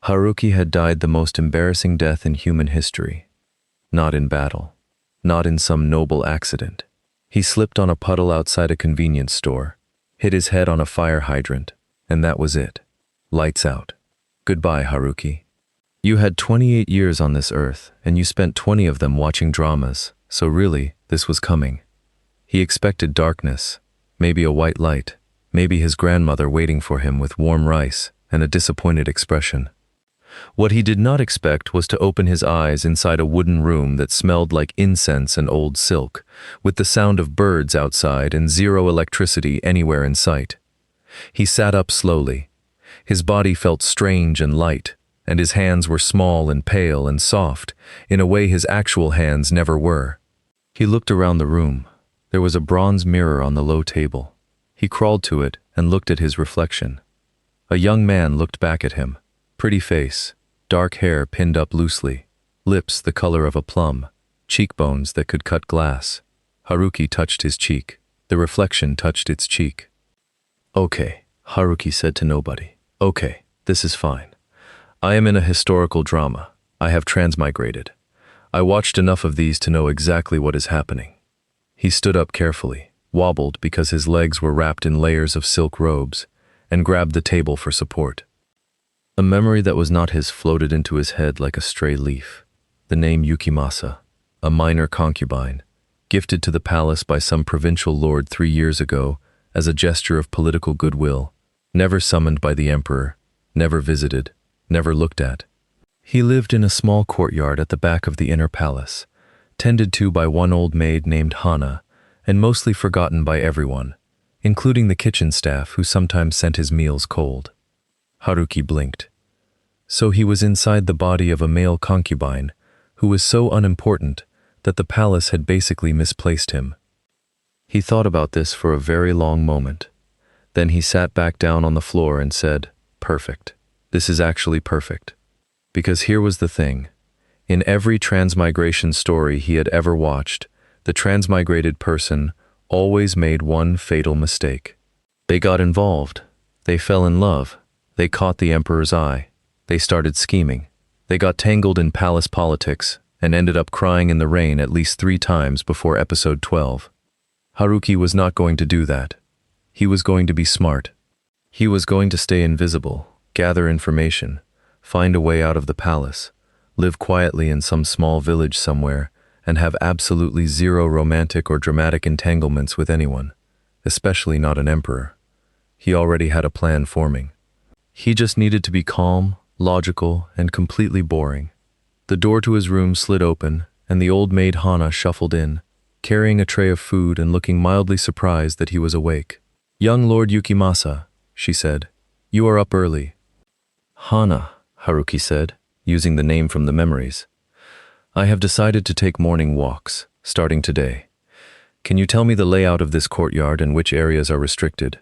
Haruki had died the most embarrassing death in human history. Not in battle. Not in some noble accident. He slipped on a puddle outside a convenience store, hit his head on a fire hydrant, and that was it. Lights out. Goodbye, Haruki. You had 28 years on this earth, and you spent 20 of them watching dramas, so really, this was coming. He expected darkness, maybe a white light, maybe his grandmother waiting for him with warm rice and a disappointed expression. What he did not expect was to open his eyes inside a wooden room that smelled like incense and old silk, with the sound of birds outside and zero electricity anywhere in sight. He sat up slowly. His body felt strange and light, and his hands were small and pale and soft, in a way his actual hands never were. He looked around the room. There was a bronze mirror on the low table. He crawled to it and looked at his reflection. A young man looked back at him. Pretty face, dark hair pinned up loosely, lips the color of a plum, cheekbones that could cut glass. Haruki touched his cheek. The reflection touched its cheek. "Okay," Haruki said to nobody. "Okay, this is fine. I am in a historical drama. I have transmigrated. I watched enough of these to know exactly what is happening." He stood up carefully, wobbled because his legs were wrapped in layers of silk robes, and grabbed the table for support. A memory that was not his floated into his head like a stray leaf. The name Yukimasa, a minor concubine, gifted to the palace by some provincial lord 3 years ago as a gesture of political goodwill, never summoned by the emperor, never visited, never looked at. He lived in a small courtyard at the back of the inner palace, tended to by one old maid named Hana, and mostly forgotten by everyone, including the kitchen staff who sometimes sent his meals cold. Haruki blinked. So he was inside the body of a male concubine who was so unimportant that the palace had basically misplaced him. He thought about this for a very long moment. Then he sat back down on the floor and said, "Perfect. This is actually perfect." Because here was the thing. In every transmigration story he had ever watched, the transmigrated person always made one fatal mistake. They got involved. They fell in love. They caught the emperor's eye. They started scheming. They got tangled in palace politics and ended up crying in the rain at least 3 times before episode 12. Haruki was not going to do that. He was going to be smart. He was going to stay invisible, gather information, find a way out of the palace, live quietly in some small village somewhere, and have absolutely zero romantic or dramatic entanglements with anyone, especially not an emperor. He already had a plan forming. He just needed to be calm, logical, and completely boring. The door to his room slid open, and the old maid Hana shuffled in, carrying a tray of food and looking mildly surprised that he was awake. "Young Lord Yukimasa," she said, "you are up early." "Hana," Haruki said, using the name from the memories. "I have decided to take morning walks, starting today. Can you tell me the layout of this courtyard and which areas are restricted?"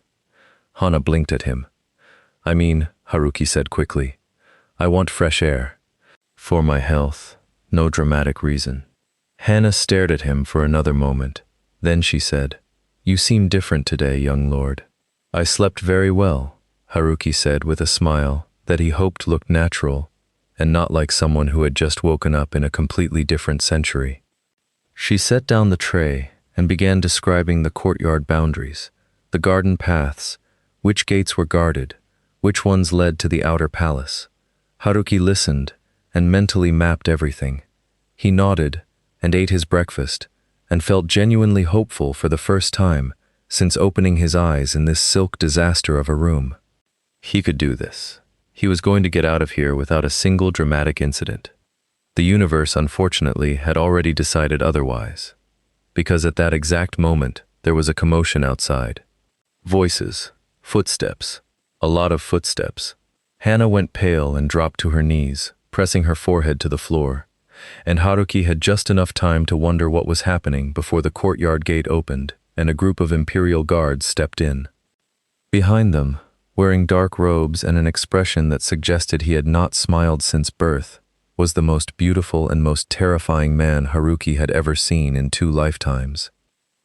Hana blinked at him. "I mean," Haruki said quickly, "I want fresh air. For my health, no dramatic reason." Hana stared at him for another moment. Then she said, "You seem different today, young lord." "I slept very well," Haruki said with a smile that he hoped looked natural and not like someone who had just woken up in a completely different century. She set down the tray and began describing the courtyard boundaries, the garden paths, which gates were guarded, which ones led to the outer palace. Haruki listened and mentally mapped everything. He nodded and ate his breakfast and felt genuinely hopeful for the first time since opening his eyes in this silk disaster of a room. He could do this. He was going to get out of here without a single dramatic incident. The universe, unfortunately, had already decided otherwise, because at that exact moment there was a commotion outside. Voices, footsteps, a lot of footsteps. Hana went pale and dropped to her knees, pressing her forehead to the floor, and Haruki had just enough time to wonder what was happening before the courtyard gate opened and a group of imperial guards stepped in. Behind them, wearing dark robes and an expression that suggested he had not smiled since birth, was the most beautiful and most terrifying man Haruki had ever seen in 2 lifetimes.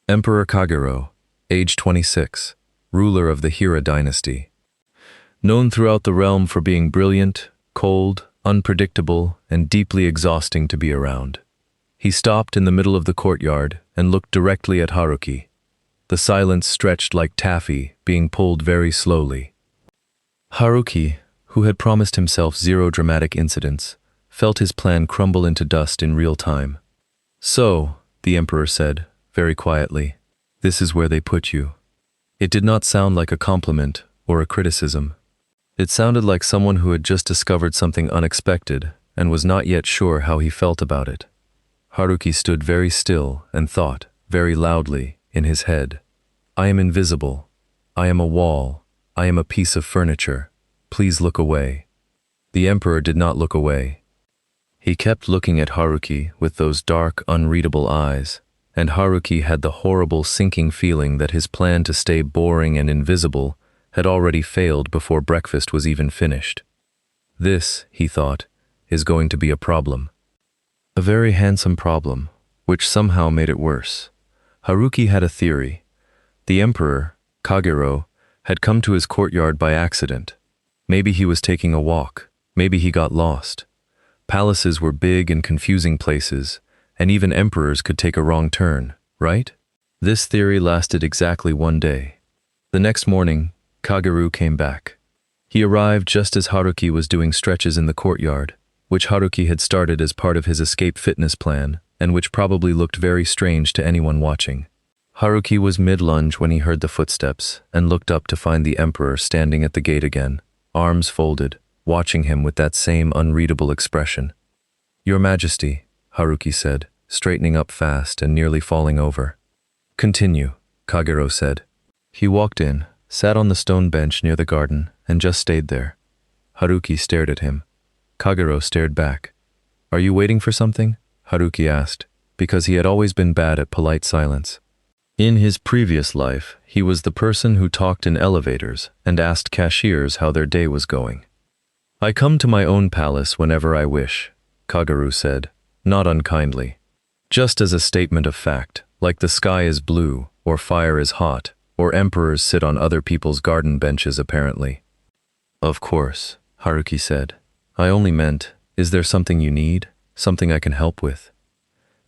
Emperor Kagero, age 26, ruler of the Hira dynasty. Known throughout the realm for being brilliant, cold, unpredictable, and deeply exhausting to be around. He stopped in the middle of the courtyard and looked directly at Haruki. The silence stretched like taffy, being pulled very slowly. Haruki, who had promised himself 0 dramatic incidents, felt his plan crumble into dust in real time. "So," the Emperor said, very quietly, "this is where they put you." It did not sound like a compliment or a criticism. It sounded like someone who had just discovered something unexpected and was not yet sure how he felt about it. Haruki stood very still and thought, very loudly, in his head, "I am invisible. I am a wall. I am a piece of furniture. Please look away." The Emperor did not look away. He kept looking at Haruki with those dark, unreadable eyes, and Haruki had the horrible sinking feeling that his plan to stay boring and invisible had already failed before breakfast was even finished. This, he thought, is going to be a problem. A very handsome problem, which somehow made it worse. Haruki had a theory. The Emperor, Kagero, had come to his courtyard by accident. Maybe he was taking a walk. Maybe he got lost. Palaces were big and confusing places, and even emperors could take a wrong turn, right? This theory lasted exactly 1 day. The next morning, Kagero came back. He arrived just as Haruki was doing stretches in the courtyard, which Haruki had started as part of his escape fitness plan, and which probably looked very strange to anyone watching. Haruki was mid-lunge when he heard the footsteps and looked up to find the Emperor standing at the gate again, arms folded, watching him with that same unreadable expression. "Your Majesty," Haruki said, straightening up fast and nearly falling over. "Continue," Kagero said. He walked in, sat on the stone bench near the garden, and just stayed there. Haruki stared at him. Kagero stared back. "Are you waiting for something?" Haruki asked, because he had always been bad at polite silence. In his previous life, he was the person who talked in elevators and asked cashiers how their day was going. "I come to my own palace whenever I wish," Kagero said, not unkindly. Just as a statement of fact, like the sky is blue, or fire is hot, or emperors sit on other people's garden benches apparently. "Of course," Haruki said. "I only meant, is there something you need? Something I can help with?"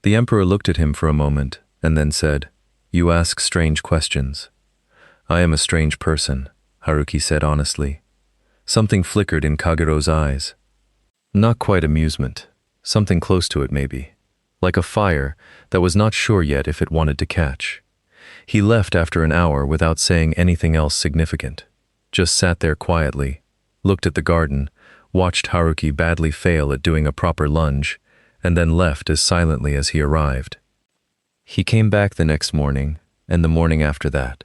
The Emperor looked at him for a moment, and then said, "You ask strange questions." "I am a strange person," Haruki said honestly. Something flickered in Kagero's eyes. Not quite amusement. Something close to it maybe. Like a fire that was not sure yet if it wanted to catch. He left after an hour without saying anything else significant. Just sat there quietly, looked at the garden, watched Haruki badly fail at doing a proper lunge, and then left as silently as he arrived. He came back the next morning, and the morning after that.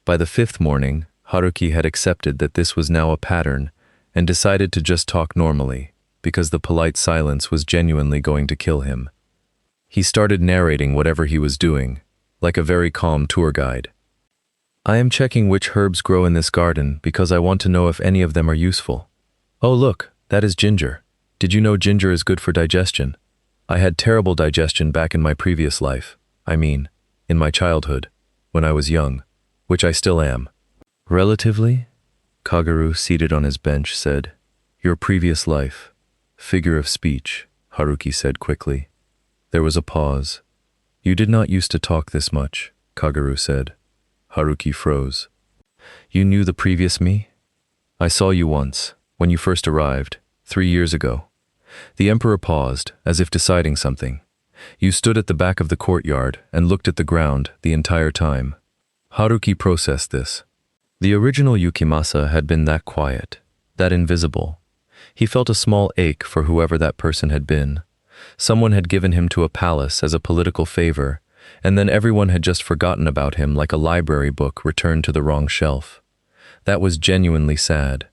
By the 5th morning, Haruki had accepted that this was now a pattern and decided to just talk normally, because the polite silence was genuinely going to kill him. He started narrating whatever he was doing, like a very calm tour guide. "I am checking which herbs grow in this garden because I want to know if any of them are useful. Oh look, that is ginger. Did you know ginger is good for digestion? I had terrible digestion back in my previous life. I mean, in my childhood, when I was young, which I still am." "Relatively?" Kagero, seated on his bench, said. "Your previous life. Figure of speech," Haruki said quickly. There was a pause. "You did not used to talk this much," Kagero said. Haruki froze. "You knew the previous me? I saw you once, when you first arrived, 3 years ago." The Emperor paused, as if deciding something. "You stood at the back of the courtyard and looked at the ground the entire time." Haruki processed this. The original Yukimasa had been that quiet, that invisible. He felt a small ache for whoever that person had been. Someone had given him to a palace as a political favor, and then everyone had just forgotten about him like a library book returned to the wrong shelf. That was genuinely sad.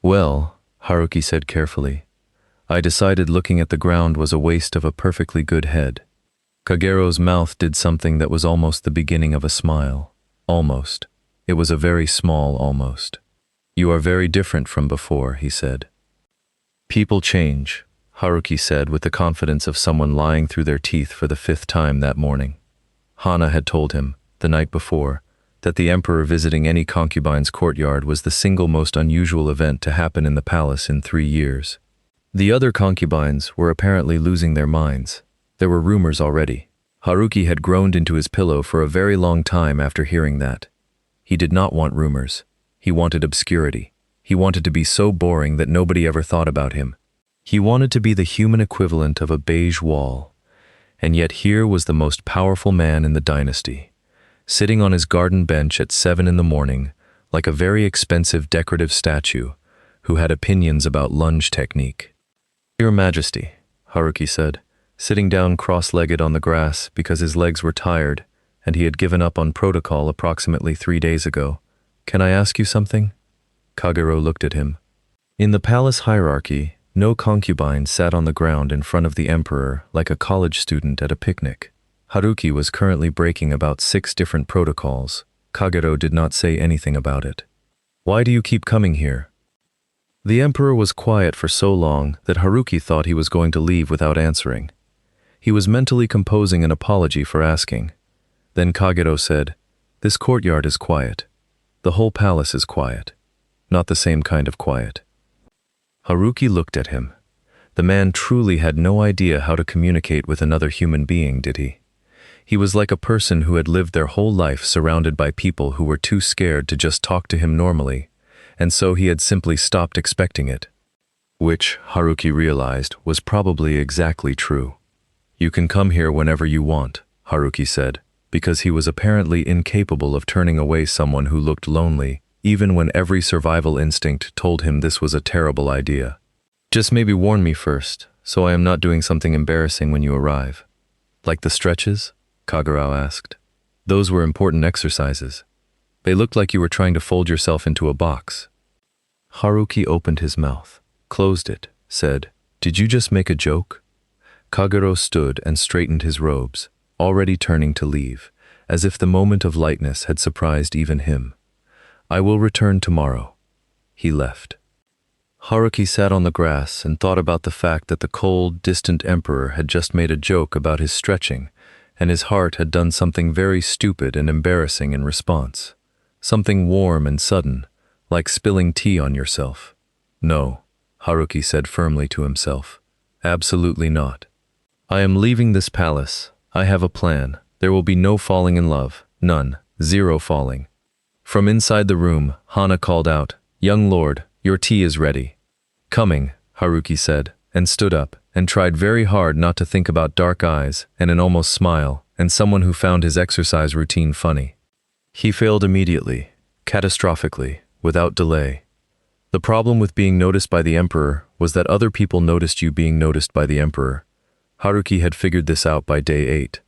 "Well," Haruki said carefully, "I decided looking at the ground was a waste of a perfectly good head." Kagero's mouth did something that was almost the beginning of a smile. Almost. It was a very small almost. "You are very different from before," he said. "People change," Haruki said with the confidence of someone lying through their teeth for the 5th time that morning. Hana had told him, the night before, that the emperor visiting any concubine's courtyard was the single most unusual event to happen in the palace in 3 years. The other concubines were apparently losing their minds. There were rumors already. Haruki had groaned into his pillow for a very long time after hearing that. He did not want rumors. He wanted obscurity. He wanted to be so boring that nobody ever thought about him. He wanted to be the human equivalent of a beige wall. And yet here was the most powerful man in the dynasty, sitting on his garden bench at 7 in the morning, like a very expensive decorative statue, who had opinions about lunge technique. "Your Majesty," Haruki said, sitting down cross-legged on the grass because his legs were tired and he had given up on protocol approximately 3 days ago. "Can I ask you something?" Kagero looked at him. In the palace hierarchy, no concubine sat on the ground in front of the emperor like a college student at a picnic. Haruki was currently breaking about 6 different protocols. Kagero did not say anything about it. "Why do you keep coming here?" The emperor was quiet for so long that Haruki thought he was going to leave without answering. He was mentally composing an apology for asking. Then Kagero said, "This courtyard is quiet. The whole palace is quiet. Not the same kind of quiet." Haruki looked at him. The man truly had no idea how to communicate with another human being, did he? He was like a person who had lived their whole life surrounded by people who were too scared to just talk to him normally, and so he had simply stopped expecting it. Which, Haruki realized, was probably exactly true. "You can come here whenever you want," Haruki said, because he was apparently incapable of turning away someone who looked lonely, even when every survival instinct told him this was a terrible idea. "Just maybe warn me first, so I am not doing something embarrassing when you arrive." "Like the stretches?" Kagero asked. "Those were important exercises. They looked like you were trying to fold yourself into a box." Haruki opened his mouth, closed it, said, "Did you just make a joke?" Kagero stood and straightened his robes, already turning to leave, as if the moment of lightness had surprised even him. "I will return tomorrow." He left. Haruki sat on the grass and thought about the fact that the cold, distant emperor had just made a joke about his stretching, and his heart had done something very stupid and embarrassing in response. Something warm and sudden, like spilling tea on yourself. "No," Haruki said firmly to himself. "Absolutely not. I am leaving this palace. I have a plan. There will be no falling in love. None. Zero falling." From inside the room, Hana called out, "Young lord, your tea is ready." "Coming," Haruki said, and stood up, and tried very hard not to think about dark eyes and an almost smile, and someone who found his exercise routine funny. He failed immediately, catastrophically, without delay. The problem with being noticed by the emperor was that other people noticed you being noticed by the emperor. Haruki had figured this out by day 8.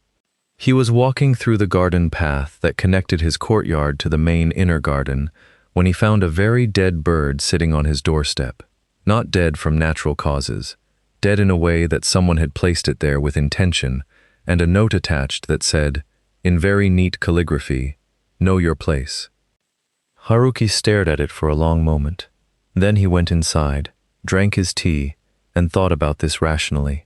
He was walking through the garden path that connected his courtyard to the main inner garden when he found a very dead bird sitting on his doorstep. Not dead from natural causes, dead in a way that someone had placed it there with intention, and a note attached that said, in very neat calligraphy, "Know your place." Haruki stared at it for a long moment. Then he went inside, drank his tea, and thought about this rationally.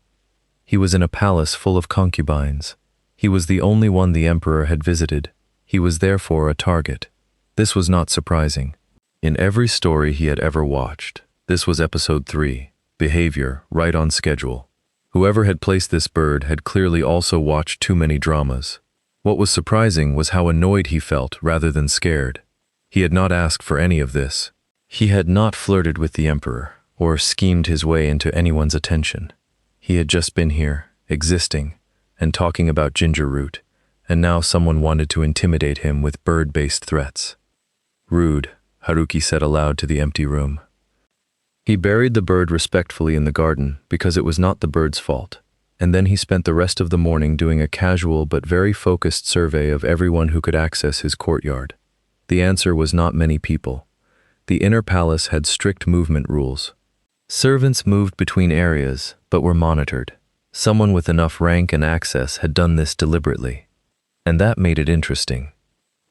He was in a palace full of concubines. He was the only one the emperor had visited. He was therefore a target. This was not surprising. In every story he had ever watched, this was episode 3, behavior, right on schedule. Whoever had placed this bird had clearly also watched too many dramas. What was surprising was how annoyed he felt rather than scared. He had not asked for any of this. He had not flirted with the emperor or schemed his way into anyone's attention. He had just been here, existing, and talking about ginger root, and now someone wanted to intimidate him with bird-based threats. "Rude," Haruki said aloud to the empty room. He buried the bird respectfully in the garden because it was not the bird's fault, and then he spent the rest of the morning doing a casual but very focused survey of everyone who could access his courtyard. The answer was not many people. The inner palace had strict movement rules. Servants moved between areas, but were monitored. Someone with enough rank and access had done this deliberately. And that made it interesting.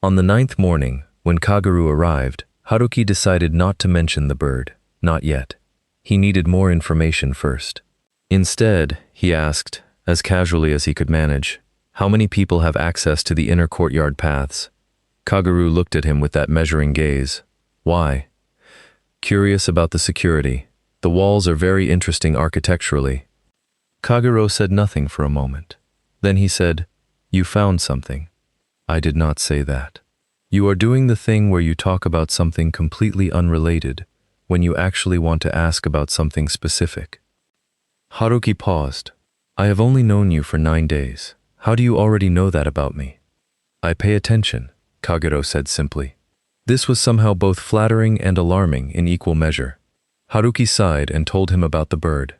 On the 9th morning, when Kagero arrived, Haruki decided not to mention the bird. Not yet. He needed more information first. Instead, he asked, as casually as he could manage, "How many people have access to the inner courtyard paths?" Kagero looked at him with that measuring gaze. Why? Curious about the security. The walls are very interesting architecturally. Kagero said nothing for a moment. Then he said, "You found something." "I did not say that." "You are doing the thing where you talk about something completely unrelated when you actually want to ask about something specific." Haruki paused. "I have only known you for 9 days. How do you already know that about me?" "I pay attention," Kagero said simply. This was somehow both flattering and alarming in equal measure. Haruki sighed and told him about the bird.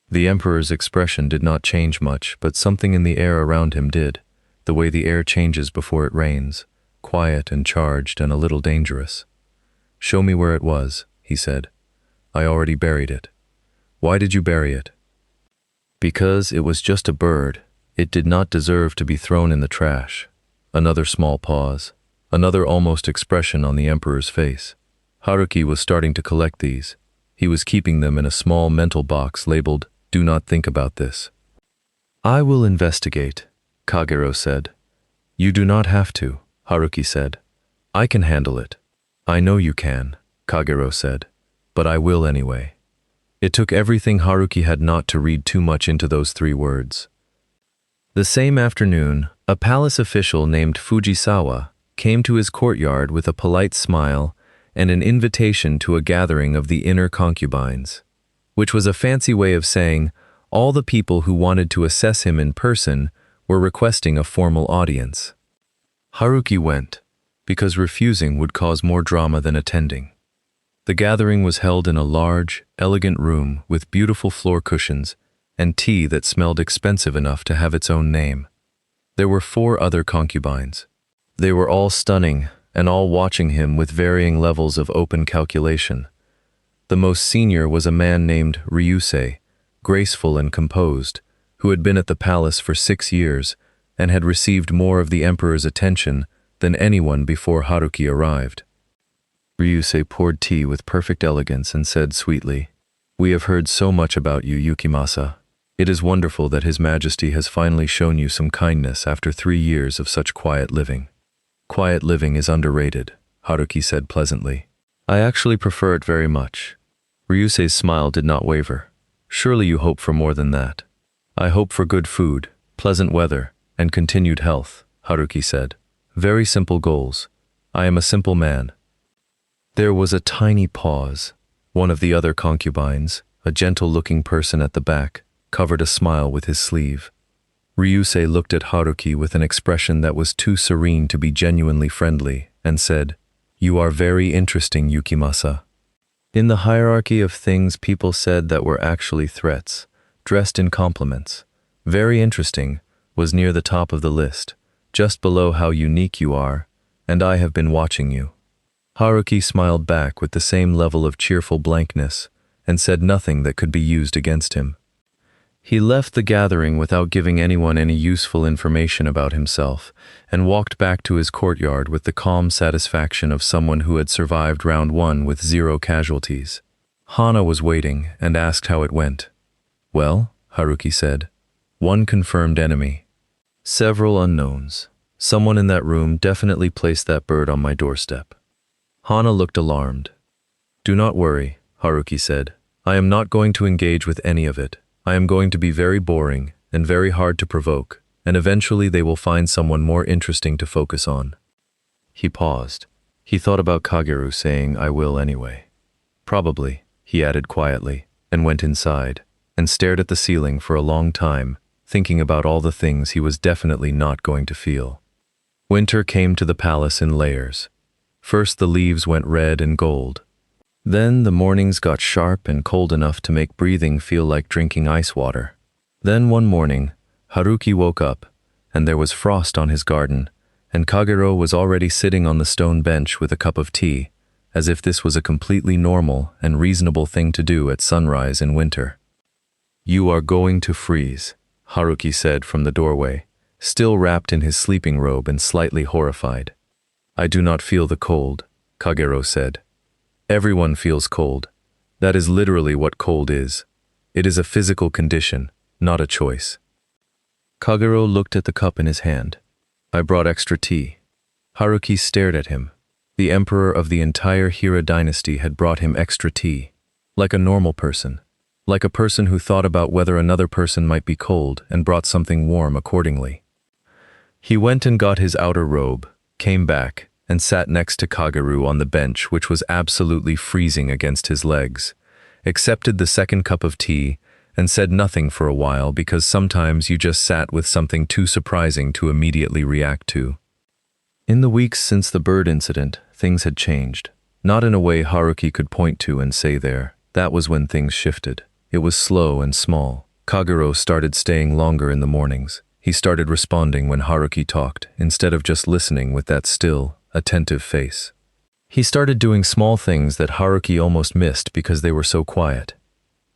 The Emperor's expression did not change much, but something in the air around him did, the way the air changes before it rains, quiet and charged and a little dangerous. "Show me where it was," he said. "I already buried it." "Why did you bury it?" "Because it was just a bird. It did not deserve to be thrown in the trash." Another small pause, another almost expression on the Emperor's face. Haruki was starting to collect these. He was keeping them in a small mental box labeled, "Do not think about this." "I will investigate," Kagero said. "You do not have to," Haruki said. "I can handle it." "I know you can," Kagero said, "but I will anyway." It took everything Haruki had not to read too much into those 3 words. The same afternoon, a palace official named Fujisawa came to his courtyard with a polite smile and an invitation to a gathering of the inner concubines, which was a fancy way of saying all the people who wanted to assess him in person were requesting a formal audience. Haruki went, because refusing would cause more drama than attending. The gathering was held in a large, elegant room with beautiful floor cushions and tea that smelled expensive enough to have its own name. There were 4 other concubines. They were all stunning and all watching him with varying levels of open calculation. The most senior was a man named Ryusei, graceful and composed, who had been at the palace for 6 years and had received more of the Emperor's attention than anyone before Haruki arrived. Ryusei poured tea with perfect elegance and said sweetly, "We have heard so much about you, Yukimasa. It is wonderful that His Majesty has finally shown you some kindness after 3 years of such quiet living." "Quiet living is underrated," Haruki said pleasantly. "I actually prefer it very much." Ryusei's smile did not waver. "Surely you hope for more than that." "I hope for good food, pleasant weather, and continued health," Haruki said. "Very simple goals. I am a simple man." There was a tiny pause. One of the other concubines, a gentle-looking person at the back, covered a smile with his sleeve. Ryusei looked at Haruki with an expression that was too serene to be genuinely friendly and said, "You are very interesting, Yukimasa." In the hierarchy of things people said that were actually threats, dressed in compliments, "very interesting" was near the top of the list, just below "how unique you are," and "I have been watching you." Haruki smiled back with the same level of cheerful blankness and said nothing that could be used against him. He left the gathering without giving anyone any useful information about himself and walked back to his courtyard with the calm satisfaction of someone who had survived round 1 with 0 casualties. Hana was waiting and asked how it went. "Well," Haruki said, "1 confirmed enemy. Several unknowns. Someone in that room definitely placed that bird on my doorstep." Hana looked alarmed. "Do not worry," Haruki said. "I am not going to engage with any of it. I am going to be very boring and very hard to provoke, and eventually they will find someone more interesting to focus on." He paused. He thought about Kagero saying, "I will anyway." "Probably," he added quietly, and went inside, and stared at the ceiling for a long time, thinking about all the things he was definitely not going to feel. Winter came to the palace in layers. First the leaves went red and gold. Then the mornings got sharp and cold enough to make breathing feel like drinking ice water. Then one morning, Haruki woke up, and there was frost on his garden, and Kagero was already sitting on the stone bench with a cup of tea, as if this was a completely normal and reasonable thing to do at sunrise in winter. "You are going to freeze," Haruki said from the doorway, still wrapped in his sleeping robe and slightly horrified. "I do not feel the cold," Kagero said. "Everyone feels cold. That is literally what cold is. It is a physical condition, not a choice." Kagero looked at the cup in his hand. "I brought extra tea." Haruki stared at him. The emperor of the entire Hira dynasty had brought him extra tea. Like a normal person. Like a person who thought about whether another person might be cold and brought something warm accordingly. He went and got his outer robe, came back, and sat next to Kagero on the bench, which was absolutely freezing against his legs, accepted the second cup of tea, and said nothing for a while because sometimes you just sat with something too surprising to immediately react to. In the weeks since the bird incident, things had changed. Not in a way Haruki could point to and say there. That was when things shifted. It was slow and small. Kagero started staying longer in the mornings. He started responding when Haruki talked, instead of just listening with that still, attentive face. He started doing small things that Haruki almost missed because they were so quiet.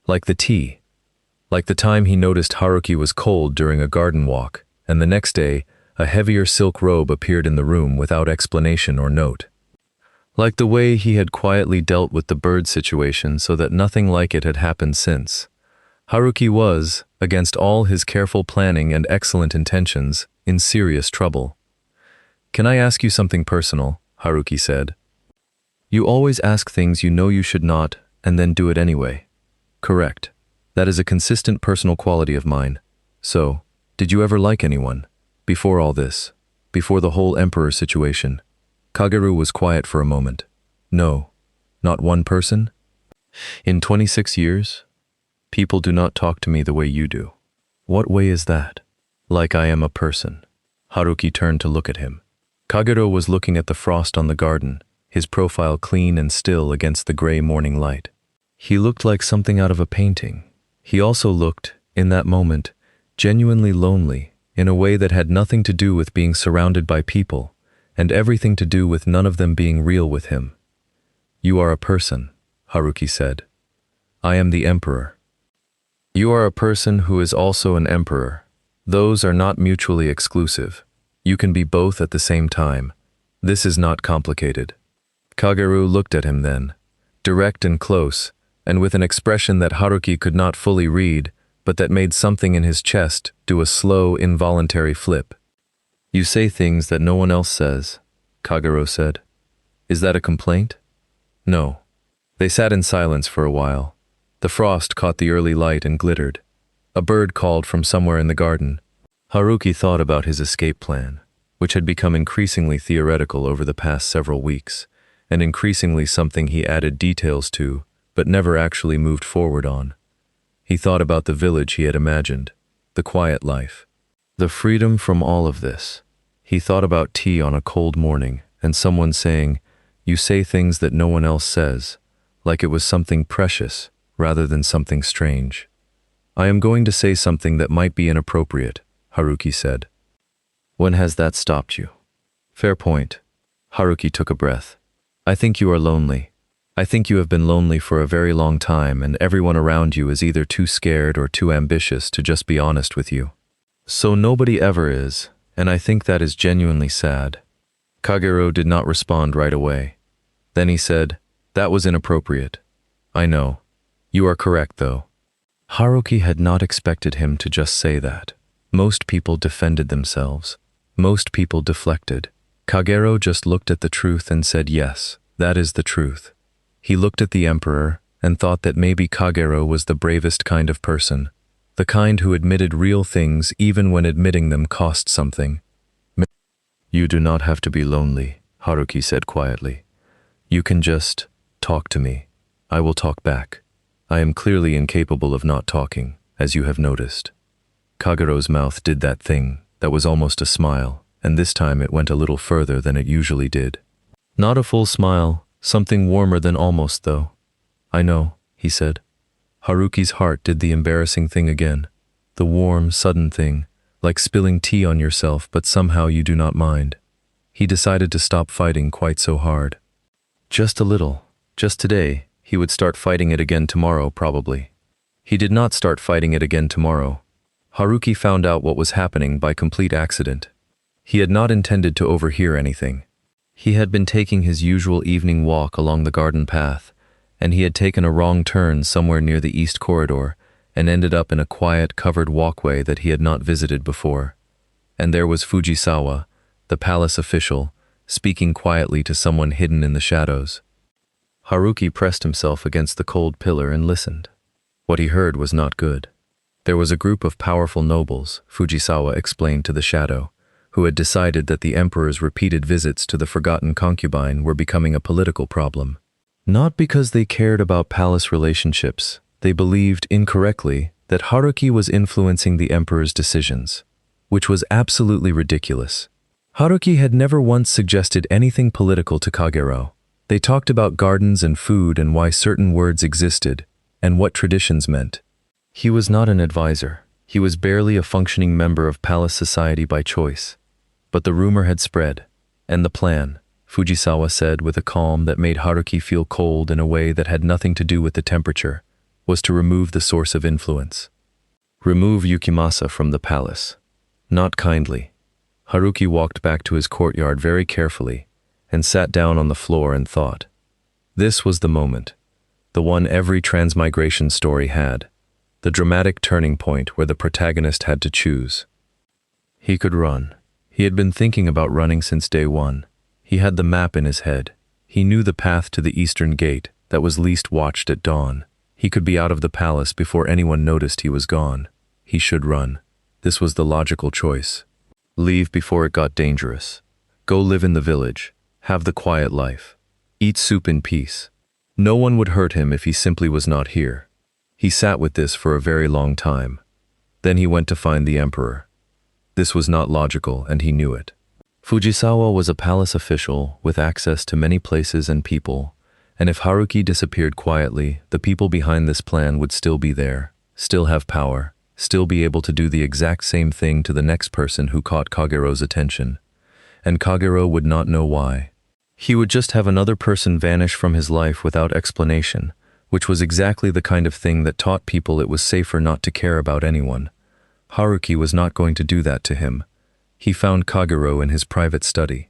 Like the tea. Like the time he noticed Haruki was cold during a garden walk, and the next day, a heavier silk robe appeared in the room without explanation or note. Like the way he had quietly dealt with the bird situation so that nothing like it had happened since. Haruki was, against all his careful planning and excellent intentions, in serious trouble. "Can I ask you something personal?" Haruki said. "You always ask things you know you should not, and then do it anyway." "Correct. That is a consistent personal quality of mine. So, did you ever like anyone? Before all this? Before the whole emperor situation?" Kagero was quiet for a moment. "No. Not one person? In 26 years? People do not talk to me the way you do." "What way is that?" "Like I am a person." Haruki turned to look at him. Kagero was looking at the frost on the garden, his profile clean and still against the gray morning light. He looked like something out of a painting. He also looked, in that moment, genuinely lonely, in a way that had nothing to do with being surrounded by people, and everything to do with none of them being real with him. "You are a person," Haruki said. "I am the emperor." "You are a person who is also an emperor. Those are not mutually exclusive. You can be both at the same time. This is not complicated." Kagero looked at him then, direct and close, and with an expression that Haruki could not fully read, but that made something in his chest do a slow, involuntary flip. "You say things that no one else says," Kagero said. "Is that a complaint?" "No." They sat in silence for a while. The frost caught the early light and glittered. A bird called from somewhere in the garden. Haruki thought about his escape plan, which had become increasingly theoretical over the past several weeks, and increasingly something he added details to, but never actually moved forward on. He thought about the village he had imagined, the quiet life, the freedom from all of this. He thought about tea on a cold morning and someone saying, "You say things that no one else says," like it was something precious rather than something strange. "I am going to say something that might be inappropriate," Haruki said. "When has that stopped you?" "Fair point." Haruki took a breath. "I think you are lonely. I think you have been lonely for a very long time, and everyone around you is either too scared or too ambitious to just be honest with you. So nobody ever is, and I think that is genuinely sad." Kagero did not respond right away. Then he said, "That was inappropriate. I know. You are correct, though." Haruki had not expected him to just say that. Most people defended themselves. Most people deflected. Kagero just looked at the truth and said, "Yes, that is the truth." He looked at the emperor and thought that maybe Kagero was the bravest kind of person, the kind who admitted real things even when admitting them cost something. "You do not have to be lonely," Haruki said quietly. "You can just talk to me. I will talk back. I am clearly incapable of not talking, as you have noticed." Kagero's mouth did that thing that was almost a smile, and this time it went a little further than it usually did. Not a full smile, something warmer than almost, though. "I know," he said. Haruki's heart did the embarrassing thing again. The warm, sudden thing, like spilling tea on yourself, but somehow you do not mind. He decided to stop fighting quite so hard. Just a little. Just today, he would start fighting it again tomorrow, probably. He did not start fighting it again tomorrow. Haruki found out what was happening by complete accident. He had not intended to overhear anything. He had been taking his usual evening walk along the garden path, and he had taken a wrong turn somewhere near the east corridor and ended up in a quiet, covered walkway that he had not visited before. And there was Fujisawa, the palace official, speaking quietly to someone hidden in the shadows. Haruki pressed himself against the cold pillar and listened. What he heard was not good. There was a group of powerful nobles, Fujisawa explained to the shadow, who had decided that the emperor's repeated visits to the forgotten concubine were becoming a political problem. Not because they cared about palace relationships, they believed incorrectly that Haruki was influencing the emperor's decisions, which was absolutely ridiculous. Haruki had never once suggested anything political to Kagero. They talked about gardens and food and why certain words existed, and what traditions meant. He was not an advisor. He was barely a functioning member of palace society by choice. But the rumor had spread, and the plan, Fujisawa said with a calm that made Haruki feel cold in a way that had nothing to do with the temperature, was to remove the source of influence. Remove Yukimasa from the palace. Not kindly. Haruki walked back to his courtyard very carefully and sat down on the floor and thought. This was the moment, the one every transmigration story had, the dramatic turning point where the protagonist had to choose. He could run. He had been thinking about running since day one. He had the map in his head. He knew the path to the eastern gate that was least watched at dawn. He could be out of the palace before anyone noticed he was gone. He should run. This was the logical choice. Leave before it got dangerous. Go live in the village. Have the quiet life. Eat soup in peace. No one would hurt him if he simply was not here. He sat with this for a very long time. Then he went to find the emperor. This was not logical, and he knew it. Fujisawa was a palace official with access to many places and people, and if Haruki disappeared quietly, the people behind this plan would still be there, still have power, still be able to do the exact same thing to the next person who caught Kagero's attention. And Kagero would not know why. He would just have another person vanish from his life without explanation, which was exactly the kind of thing that taught people it was safer not to care about anyone. Haruki was not going to do that to him. He found Kagero in his private study.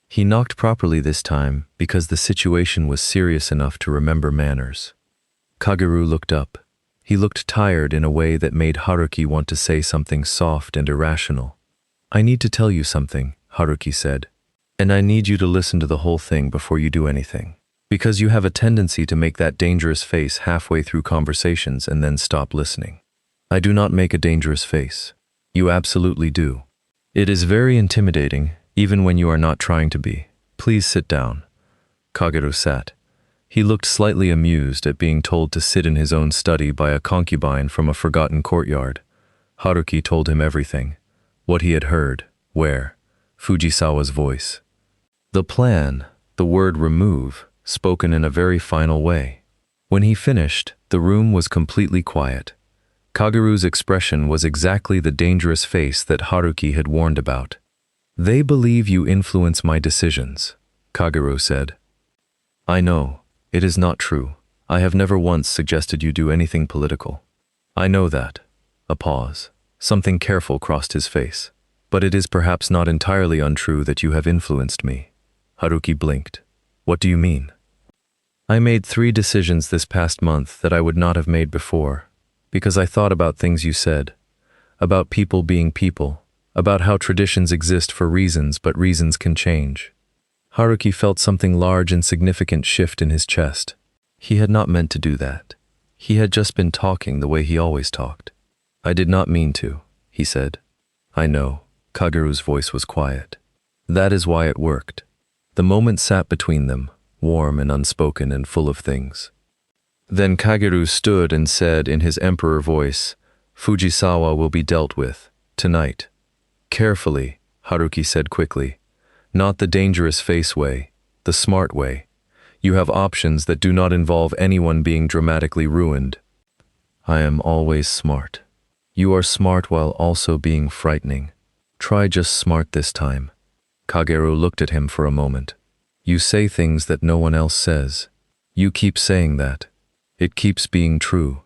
He knocked properly this time because the situation was serious enough to remember manners. Kagero looked up. He looked tired in a way that made Haruki want to say something soft and irrational. "I need to tell you something," Haruki said. "And I need you to listen to the whole thing before you do anything. Because you have a tendency to make that dangerous face halfway through conversations and then stop listening." "I do not make a dangerous face. You absolutely do. It is very intimidating, even when you are not trying to be. Please sit down." Kagero sat. He looked slightly amused at being told to sit in his own study by a concubine from a forgotten courtyard. Haruki told him everything. What he had heard, where, Fujisawa's voice. The plan, the word remove, spoken in a very final way. When he finished, the room was completely quiet. Kageru's expression was exactly the dangerous face that Haruki had warned about. "They believe you influence my decisions," Kagero said. "I know. It is not true. I have never once suggested you do anything political." "I know that." A pause. Something careful crossed his face. "But it is perhaps not entirely untrue that you have influenced me." Haruki blinked. "What do you mean?" "I made 3 decisions this past month that I would not have made before, because I thought about things you said, about people being people, about how traditions exist for reasons but reasons can change." Haruki felt something large and significant shift in his chest. He had not meant to do that. He had just been talking the way he always talked. "I did not mean to," he said. "I know." Kageru's voice was quiet. "That is why it worked." The moment sat between them, warm and unspoken and full of things. Then Kageru stood and said in his emperor voice, "Fujisawa will be dealt with, tonight." "Carefully," Haruki said quickly. "Not the dangerous face way, the smart way. You have options that do not involve anyone being dramatically ruined." "I am always smart." "You are smart while also being frightening. Try just smart this time." Kagero looked at him for a moment. "You say things that no one else says. You keep saying that. It keeps being true."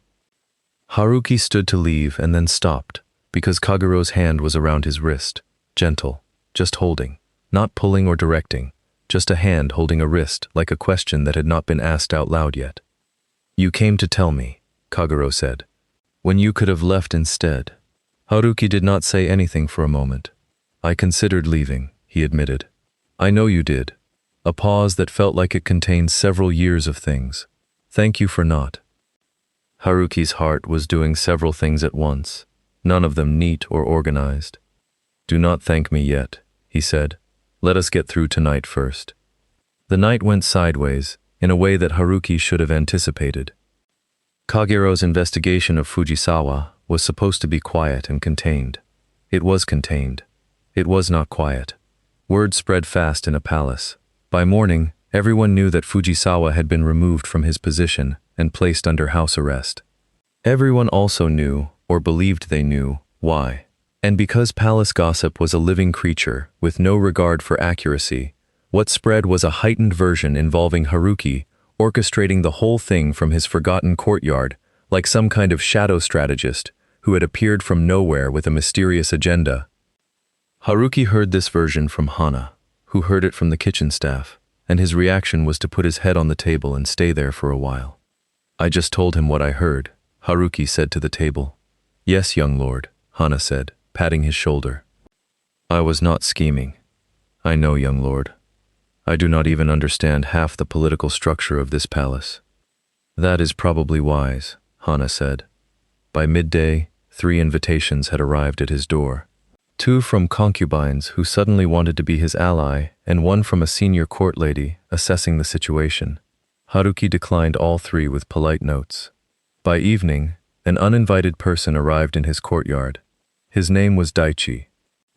Haruki stood to leave and then stopped, because Kagero's hand was around his wrist, gentle, just holding. Not pulling or directing, just a hand holding a wrist like a question that had not been asked out loud yet. "You came to tell me," Kagero said, "when you could have left instead." Haruki did not say anything for a moment. "I considered leaving," he admitted. I know you did. A pause that felt like it contained several years of things. Thank you for not. Haruki's heart was doing several things at once, none of them neat or organized. Do not thank me yet, he said. Let us get through tonight first. The night went sideways, in a way that Haruki should have anticipated. Kagero's investigation of Fujisawa was supposed to be quiet and contained. It was contained. It was not quiet. Word spread fast in a palace. By morning, everyone knew that Fujisawa had been removed from his position and placed under house arrest. Everyone also knew, or believed they knew, why. And because palace gossip was a living creature with no regard for accuracy, what spread was a heightened version involving Haruki orchestrating the whole thing from his forgotten courtyard, like some kind of shadow strategist who had appeared from nowhere with a mysterious agenda. Haruki heard this version from Hana, who heard it from the kitchen staff, and his reaction was to put his head on the table and stay there for a while. I just told him what I heard, Haruki said to the table. Yes, young lord, Hana said, patting his shoulder. I was not scheming. I know, young lord. I do not even understand half the political structure of this palace. That is probably wise, Hana said. By midday, 3 invitations had arrived at his door. 2 from concubines who suddenly wanted to be his ally, and 1 from a senior court lady assessing the situation. Haruki declined all 3 with polite notes. By evening, an uninvited person arrived in his courtyard. His name was Daichi,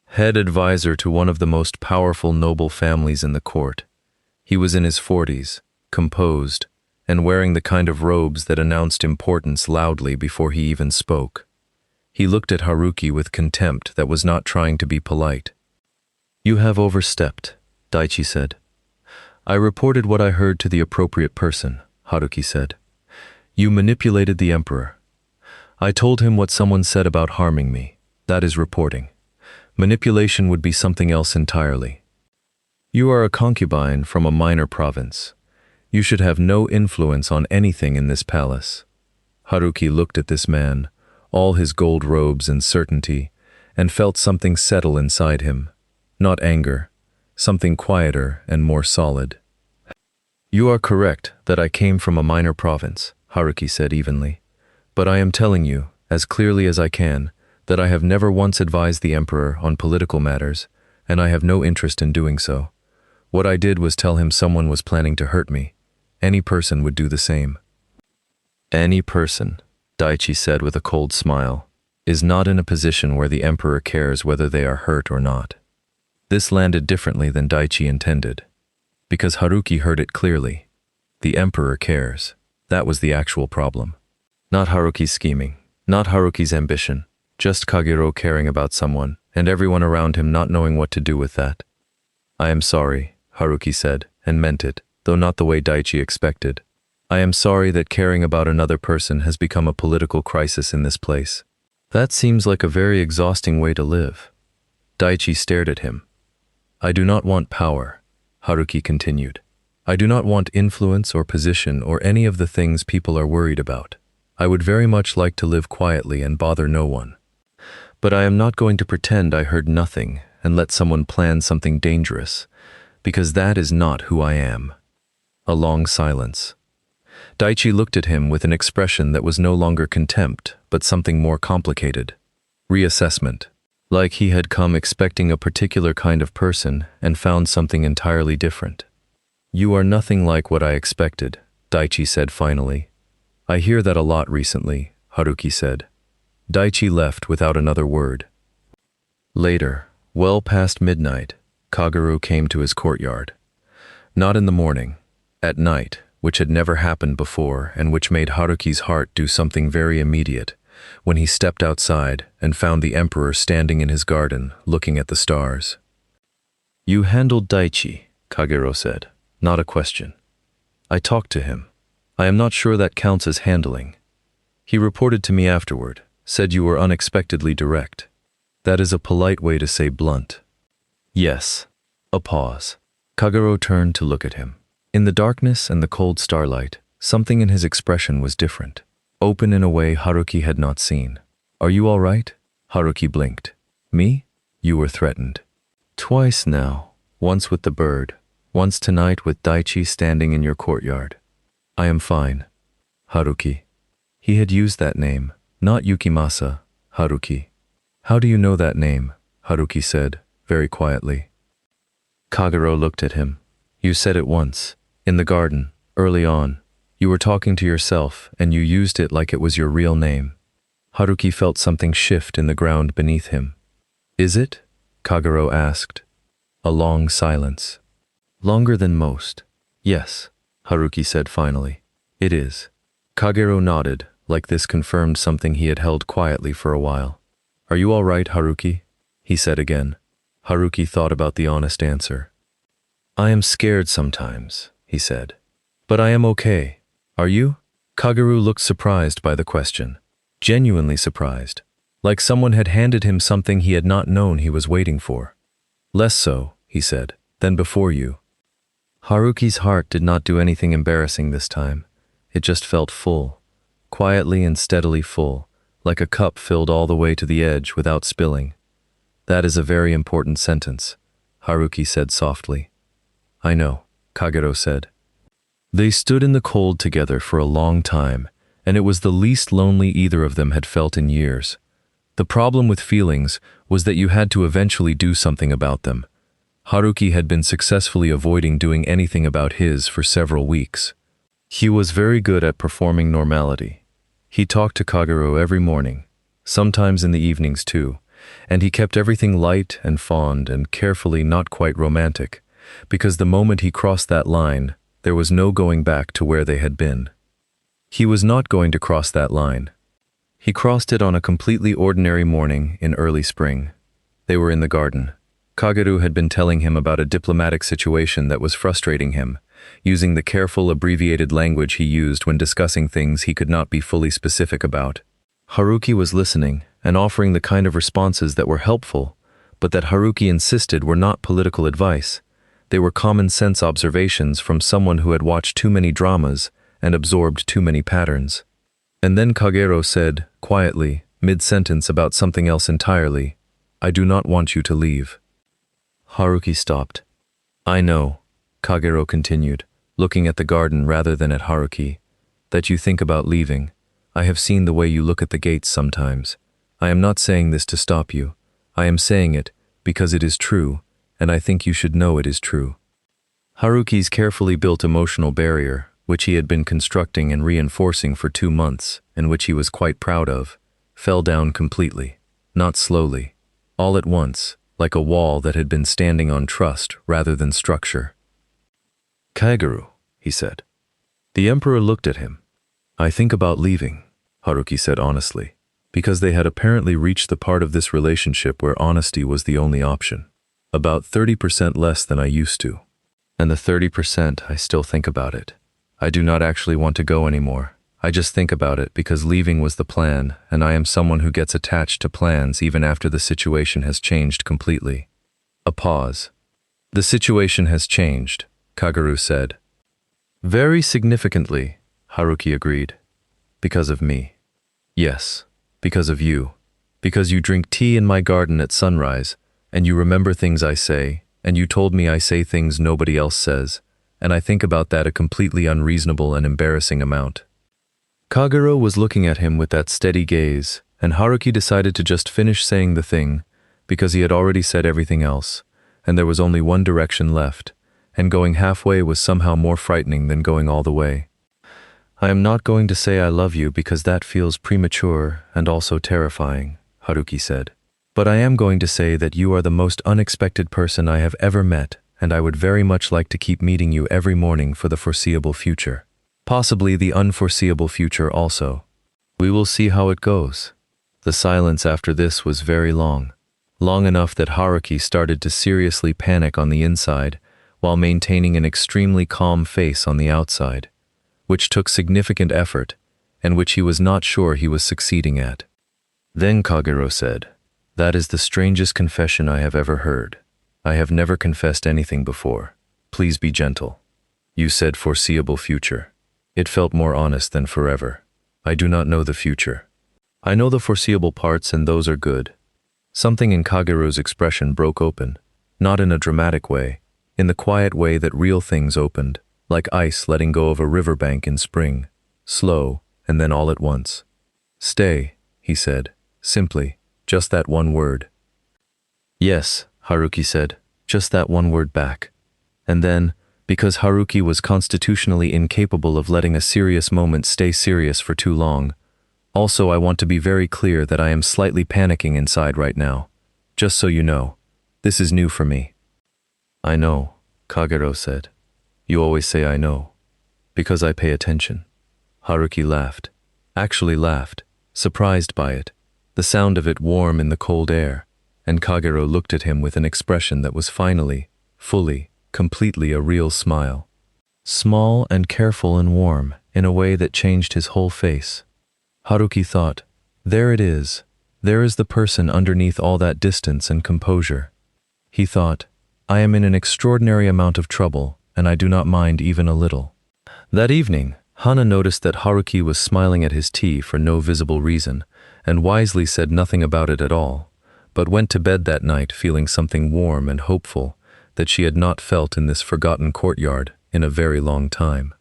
head advisor to one of the most powerful noble families in the court. He was in his 40s, composed, and wearing the kind of robes that announced importance loudly before he even spoke. He looked at Haruki with contempt that was not trying to be polite. You have overstepped, Daichi said. I reported what I heard to the appropriate person, Haruki said. You manipulated the emperor. I told him what someone said about harming me. That is reporting. Manipulation would be something else entirely. You are a concubine from a minor province. You should have no influence on anything in this palace. Haruki looked at this man, all his gold robes and certainty, and felt something settle inside him. Not anger, something quieter and more solid. You are correct that I came from a minor province, Haruki said evenly. But I am telling you, as clearly as I can, that I have never once advised the emperor on political matters, and I have no interest in doing so. What I did was tell him someone was planning to hurt me. Any person would do the same. Any person, Daichi said with a cold smile, is not in a position where the emperor cares whether they are hurt or not. This landed differently than Daichi intended, because Haruki heard it clearly. The emperor cares. That was the actual problem. Not Haruki's scheming, not Haruki's ambition, just Kagero caring about someone, and everyone around him not knowing what to do with that. I am sorry, Haruki said, and meant it, though not the way Daichi expected. I am sorry that caring about another person has become a political crisis in this place. That seems like a very exhausting way to live. Daichi stared at him. I do not want power, Haruki continued. I do not want influence or position or any of the things people are worried about. I would very much like to live quietly and bother no one. But I am not going to pretend I heard nothing and let someone plan something dangerous, because that is not who I am. A long silence. Daichi looked at him with an expression that was no longer contempt, but something more complicated. Reassessment. Like he had come expecting a particular kind of person and found something entirely different. You are nothing like what I expected, Daichi said finally. I hear that a lot recently, Haruki said. Daichi left without another word. Later, well past midnight, Kagero came to his courtyard. Not in the morning, at night, which had never happened before and which made Haruki's heart do something very immediate, when he stepped outside and found the emperor standing in his garden, looking at the stars. You handled Daichi, Kagero said, not a question. I talked to him. I am not sure that counts as handling. He reported to me afterward, said you were unexpectedly direct. That is a polite way to say blunt. Yes. A pause. Kagero turned to look at him. In the darkness and the cold starlight, something in his expression was different, open in a way Haruki had not seen. Are you all right? Haruki blinked. Me? You were threatened. Twice now, Once with the bird, once tonight with Daichi standing in your courtyard. I am fine. Haruki. He had used that name, not Yukimasa, Haruki. How do you know that name? Haruki said, very quietly. Kagero looked at him. You said it once, in the garden, early on. You were talking to yourself, and you used it like it was your real name. Haruki felt something shift in the ground beneath him. Is it? Kagero asked. A long silence. Longer than most. Yes, Haruki said finally. It is. Kagero nodded, like this confirmed something he had held quietly for a while. Are you all right, Haruki? He said again. Haruki thought about the honest answer. I am scared sometimes, he said. But I am okay. Are you? Kagero looked surprised by the question. Genuinely surprised. Like someone had handed him something he had not known he was waiting for. Less so, he said, than before you. Haruki's heart did not do anything embarrassing this time. It just felt full, quietly and steadily full, like a cup filled all the way to the edge without spilling. That is a very important sentence, Haruki said softly. I know, Kagero said. They stood in the cold together for a long time, and it was the least lonely either of them had felt in years. The problem with feelings was that you had to eventually do something about them. Haruki had been successfully avoiding doing anything about his for several weeks. He was very good at performing normality. He talked to Kagero every morning, sometimes in the evenings too, and he kept everything light and fond and carefully not quite romantic, because the moment he crossed that line, there was no going back to where they had been. He was not going to cross that line. He crossed it on a completely ordinary morning in early spring. They were in the garden. Kagero had been telling him about a diplomatic situation that was frustrating him, using the careful abbreviated language he used when discussing things he could not be fully specific about. Haruki was listening and offering the kind of responses that were helpful, but that Haruki insisted were not political advice. They were common-sense observations from someone who had watched too many dramas and absorbed too many patterns. And then Kagero said, quietly, mid-sentence about something else entirely, I do not want you to leave. Haruki stopped. I know, Kagero continued, looking at the garden rather than at Haruki, that you think about leaving. I have seen the way you look at the gates sometimes. I am not saying this to stop you. I am saying it because it is true, and I think you should know it is true. Haruki's carefully built emotional barrier, which he had been constructing and reinforcing for 2 months, and which he was quite proud of, fell down completely, not slowly, all at once, like a wall that had been standing on trust rather than structure. Kagero, he said. The emperor looked at him. I think about leaving, Haruki said honestly, because they had apparently reached the part of this relationship where honesty was the only option. About 30% less than I used to. And the 30% I still think about it. I do not actually want to go anymore. I just think about it because leaving was the plan, and I am someone who gets attached to plans even after the situation has changed completely. A pause. The situation has changed, Kagero said. Very significantly, Haruki agreed. Because of me. Yes, because of you. Because you drink tea in my garden at sunrise, and you remember things I say, and you told me I say things nobody else says, and I think about that a completely unreasonable and embarrassing amount. Kagero was looking at him with that steady gaze, and Haruki decided to just finish saying the thing, because he had already said everything else, and there was only one direction left, and going halfway was somehow more frightening than going all the way. I am not going to say I love you because that feels premature and also terrifying, Haruki said. But I am going to say that you are the most unexpected person I have ever met, and I would very much like to keep meeting you every morning for the foreseeable future. Possibly the unforeseeable future also. We will see how it goes. The silence after this was very long. Long enough that Haruki started to seriously panic on the inside, while maintaining an extremely calm face on the outside, which took significant effort, and which he was not sure he was succeeding at. Then Kagero said, That is the strangest confession I have ever heard. I have never confessed anything before. Please be gentle. You said foreseeable future. It felt more honest than forever. I do not know the future. I know the foreseeable parts, and those are good. Something in Kageru's expression broke open, not in a dramatic way, in the quiet way that real things opened, like ice letting go of a riverbank in spring, slow, and then all at once. "Stay," he said, simply, just that one word. "Yes," Haruki said, just that one word back. And then, because Haruki was constitutionally incapable of letting a serious moment stay serious for too long, "Also, I want to be very clear that I am slightly panicking inside right now. Just so you know, this is new for me." "I know," Kagero said. "You always say I know. Because I pay attention." Haruki laughed. Actually laughed, surprised by it, the sound of it warm in the cold air, and Kagero looked at him with an expression that was finally, fully, completely a real smile. Small and careful and warm, in a way that changed his whole face. Haruki thought, there it is. There is the person underneath all that distance and composure. He thought, I am in an extraordinary amount of trouble, and I do not mind even a little. That evening, Hana noticed that Haruki was smiling at his tea for no visible reason, and wisely said nothing about it at all, but went to bed that night feeling something warm and hopeful that she had not felt in this forgotten courtyard in a very long time.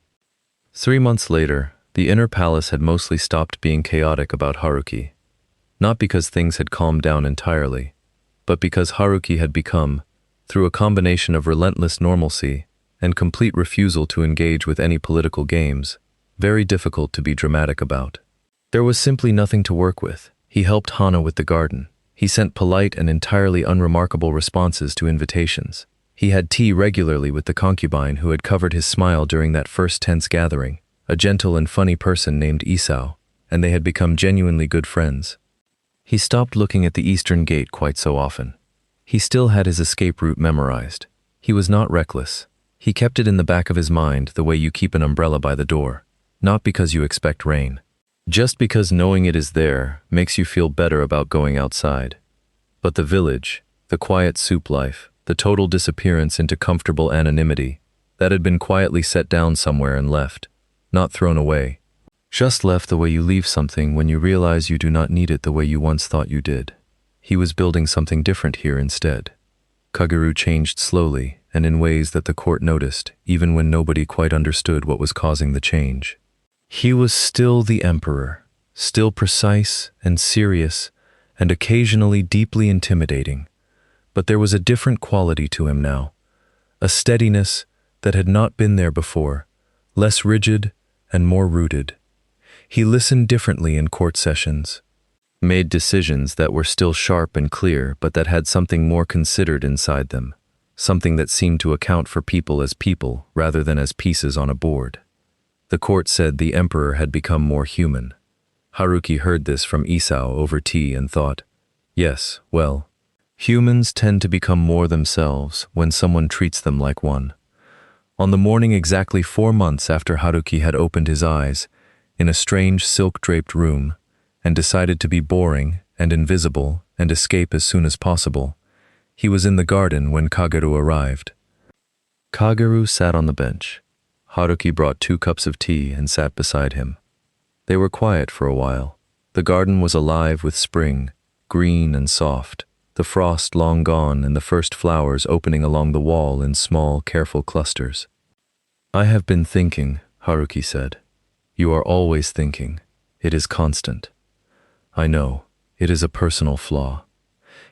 3 months later, the inner palace had mostly stopped being chaotic about Haruki. Not because things had calmed down entirely, but because Haruki had become, through a combination of relentless normalcy and complete refusal to engage with any political games, very difficult to be dramatic about. There was simply nothing to work with. He helped Hana with the garden. He sent polite and entirely unremarkable responses to invitations. He had tea regularly with the concubine who had covered his smile during that first tense gathering, a gentle and funny person named Isao, and they had become genuinely good friends. He stopped looking at the eastern gate quite so often. He still had his escape route memorized. He was not reckless. He kept it in the back of his mind the way you keep an umbrella by the door, not because you expect rain. Just because knowing it is there makes you feel better about going outside. But the village, the quiet soup life, the total disappearance into comfortable anonymity, that had been quietly set down somewhere and left, not thrown away. Just left the way you leave something when you realize you do not need it the way you once thought you did. He was building something different here instead. Kagero changed slowly and in ways that the court noticed, even when nobody quite understood what was causing the change. He was still the emperor, still precise and serious and occasionally deeply intimidating, but there was a different quality to him now, a steadiness that had not been there before, less rigid and more rooted. He listened differently in court sessions, made decisions that were still sharp and clear but that had something more considered inside them, something that seemed to account for people as people rather than as pieces on a board. The court said the emperor had become more human. Haruki heard this from Isao over tea and thought, yes, well, humans tend to become more themselves when someone treats them like one. On the morning exactly 4 months after Haruki had opened his eyes, in a strange silk-draped room, and decided to be boring and invisible and escape as soon as possible, he was in the garden when Kagero arrived. Kagero sat on the bench. Haruki brought 2 cups of tea and sat beside him. They were quiet for a while. The garden was alive with spring, green and soft, the frost long gone and the first flowers opening along the wall in small, careful clusters. I have been thinking, Haruki said. You are always thinking. It is constant. I know, it is a personal flaw.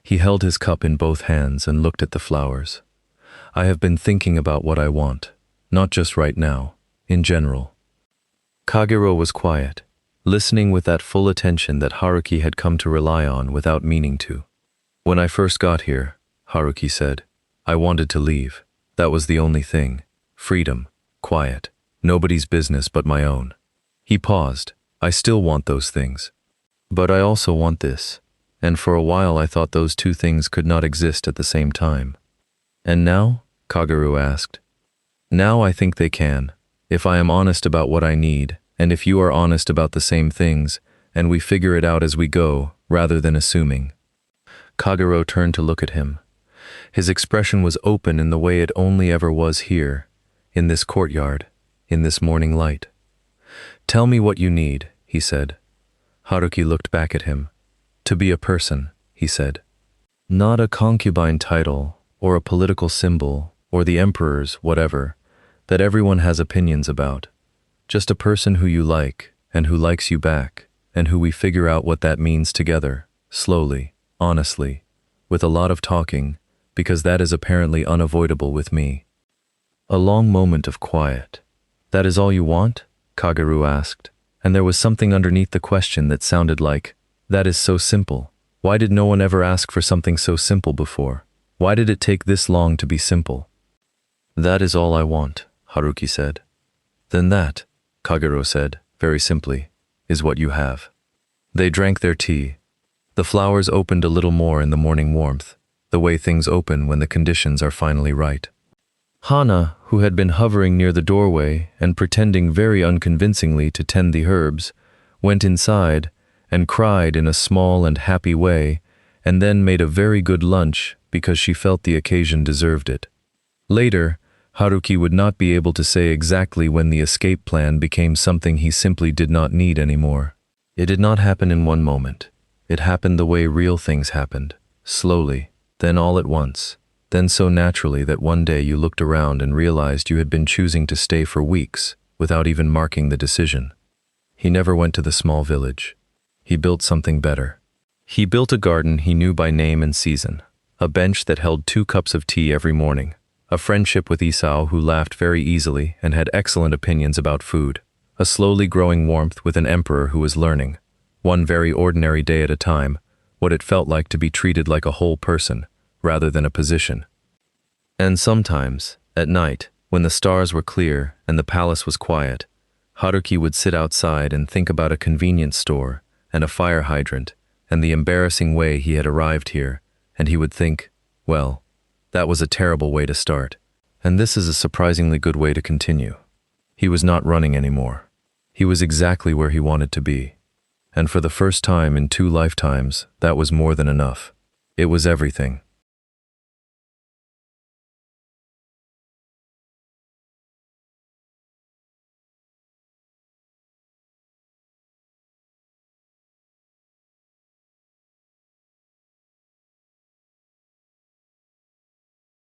He held his cup in both hands and looked at the flowers. I have been thinking about what I want, not just right now, in general. Kagero was quiet, listening with that full attention that Haruki had come to rely on without meaning to. When I first got here, Haruki said, I wanted to leave. That was the only thing. Freedom, quiet, nobody's business but my own. He paused. I still want those things. But I also want this. And for a while I thought those 2 things could not exist at the same time. And now? Kagero asked. Now I think they can, if I am honest about what I need, and if you are honest about the same things, and we figure it out as we go, rather than assuming. Kagero turned to look at him. His expression was open in the way it only ever was here, in this courtyard, in this morning light. Tell me what you need, he said. Haruki looked back at him. To be a person, he said. Not a concubine title, or a political symbol, or the emperors, whatever, that everyone has opinions about. Just a person who you like, and who likes you back, and who we figure out what that means together, slowly, honestly, with a lot of talking, because that is apparently unavoidable with me. A long moment of quiet. That is all you want? Kagero asked, and there was something underneath the question that sounded like, that is so simple. Why did no one ever ask for something so simple before? Why did it take this long to be simple? That is all I want, Haruki said. Then that, Kagero said, very simply, is what you have. They drank their tea. The flowers opened a little more in the morning warmth, the way things open when the conditions are finally right. Hana, who had been hovering near the doorway and pretending very unconvincingly to tend the herbs, went inside and cried in a small and happy way, and then made a very good lunch because she felt the occasion deserved it. Later, Haruki would not be able to say exactly when the escape plan became something he simply did not need anymore. It did not happen in one moment. It happened the way real things happened, slowly, then all at once, then so naturally that one day you looked around and realized you had been choosing to stay for weeks without even marking the decision. He never went to the small village. He built something better. He built a garden he knew by name and season, a bench that held 2 cups of tea every morning, a friendship with Isao who laughed very easily and had excellent opinions about food, a slowly growing warmth with an emperor who was learning, one very ordinary day at a time, what it felt like to be treated like a whole person, rather than a position. And sometimes, at night, when the stars were clear and the palace was quiet, Haruki would sit outside and think about a convenience store and a fire hydrant and the embarrassing way he had arrived here, and he would think, well, that was a terrible way to start, and this is a surprisingly good way to continue. He was not running anymore. He was exactly where he wanted to be. And for the first time in 2 lifetimes, that was more than enough. It was everything.